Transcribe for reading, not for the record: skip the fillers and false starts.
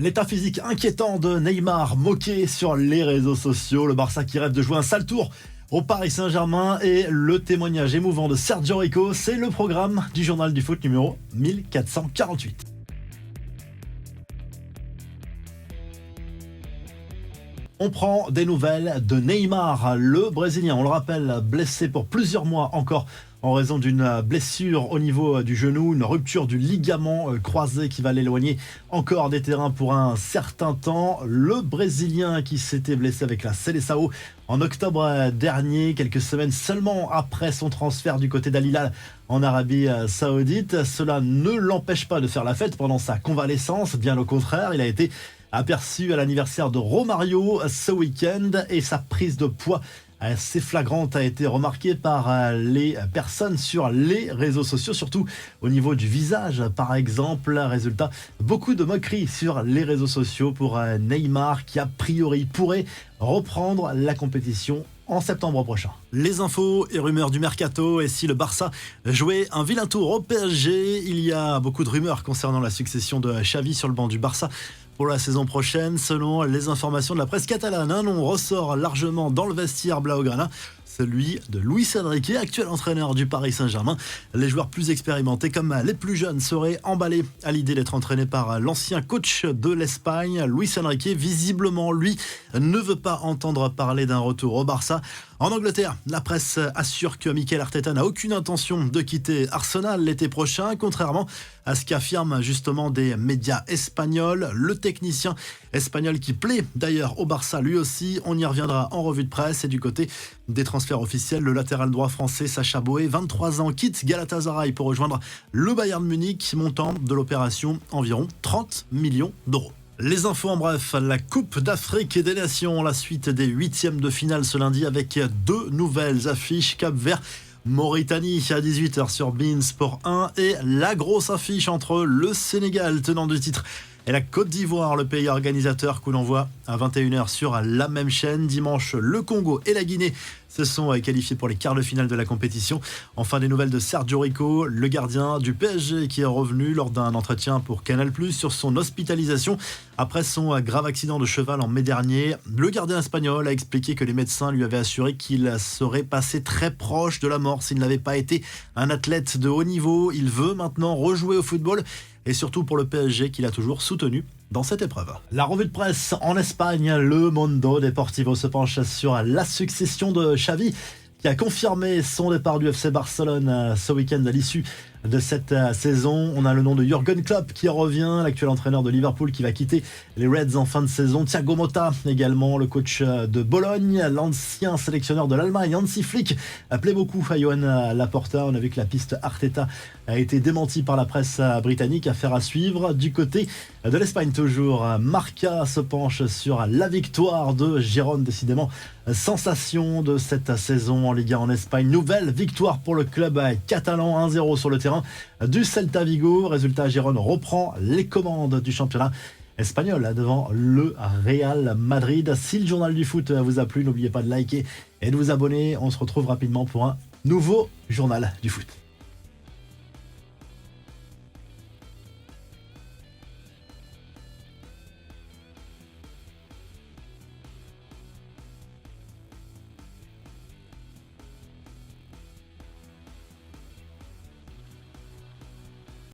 L'état physique inquiétant de Neymar moqué sur les réseaux sociaux. Le Barça qui rêve de jouer un sale tour au Paris Saint-Germain et le témoignage émouvant de Sergio Rico, c'est le programme du journal du foot numéro 1448. On prend des nouvelles de Neymar, le Brésilien, on le rappelle, blessé pour plusieurs mois encore en raison d'une blessure au niveau du genou, une rupture du ligament croisé qui va l'éloigner encore des terrains pour un certain temps. Le Brésilien qui s'était blessé avec la Seleção en octobre dernier, quelques semaines seulement après son transfert du côté d'Al Hilal en Arabie Saoudite. Cela ne l'empêche pas de faire la fête pendant sa convalescence, bien au contraire, il a été aperçu à l'anniversaire de Romario ce week-end et sa prise de poids assez flagrante a été remarquée par les personnes sur les réseaux sociaux, surtout au niveau du visage par exemple. Résultat, beaucoup de moqueries sur les réseaux sociaux pour Neymar qui a priori pourrait reprendre la compétition en septembre prochain. Les infos et rumeurs du mercato, et si le Barça jouait un vilain tour au PSG, il y a beaucoup de rumeurs concernant la succession de Xavi sur le banc du Barça pour la saison prochaine. Selon les informations de la presse catalane, un nom ressort largement dans le vestiaire blaugrana, celui de Luis Enrique, actuel entraîneur du Paris Saint-Germain. Les joueurs plus expérimentés comme les plus jeunes seraient emballés à l'idée d'être entraînés par l'ancien coach de l'Espagne. Luis Enrique, visiblement, lui, ne veut pas entendre parler d'un retour au Barça. En Angleterre, la presse assure que Mikel Arteta n'a aucune intention de quitter Arsenal l'été prochain, contrairement à ce qu'affirment justement des médias espagnols. Le technicien espagnol qui plaît d'ailleurs au Barça lui aussi, on y reviendra en revue de presse. Et du côté des transferts officiels, le latéral droit français Sacha Boey, 23 ans, quitte Galatasaray pour rejoindre le Bayern Munich, montant de l'opération environ 30 millions d'euros. Les infos en bref, la Coupe d'Afrique et des Nations, la suite des huitièmes de finale ce lundi avec deux nouvelles affiches. Cap-Vert, Mauritanie à 18h sur beIN Sport 1 et la grosse affiche entre le Sénégal, tenant du titre, et la Côte d'Ivoire, le pays organisateur, que l'on voit à 21h sur la même chaîne. Dimanche, le Congo et la Guinée se sont qualifiés pour les quarts de finale de la compétition. Enfin, des nouvelles de Sergio Rico, le gardien du PSG qui est revenu lors d'un entretien pour Canal+, sur son hospitalisation après son grave accident de cheval en mai dernier. Le gardien espagnol a expliqué que les médecins lui avaient assuré qu'il serait passé très proche de la mort s'il n'avait pas été un athlète de haut niveau. Il veut maintenant rejouer au football et surtout pour le PSG qu'il a toujours soutenu dans cette épreuve. La revue de presse en Espagne, le Mundo Deportivo se penche sur la succession de Xavi qui a confirmé son départ du FC Barcelone ce week-end à l'issue de cette saison. On a le nom de Jürgen Klopp qui revient, l'actuel entraîneur de Liverpool qui va quitter les Reds en fin de saison. Thiago Motta également, le coach de Bologne, l'ancien sélectionneur de l'Allemagne, Hansi Flick, plaît beaucoup à Johan Laporta. On a vu que la piste Arteta a été démentie par la presse britannique, affaire à suivre. Du côté de l'Espagne toujours, Marca se penche sur la victoire de Gérone, décidément sensation de cette saison en Liga en Espagne. Nouvelle victoire pour le club catalan, 1-0 sur le terrain du Celta Vigo. Résultat, Gérone reprend les commandes du championnat espagnol devant le Real Madrid. Si le journal du foot vous a plu, n'oubliez pas de liker et de vous abonner. On se retrouve rapidement pour un nouveau journal du foot.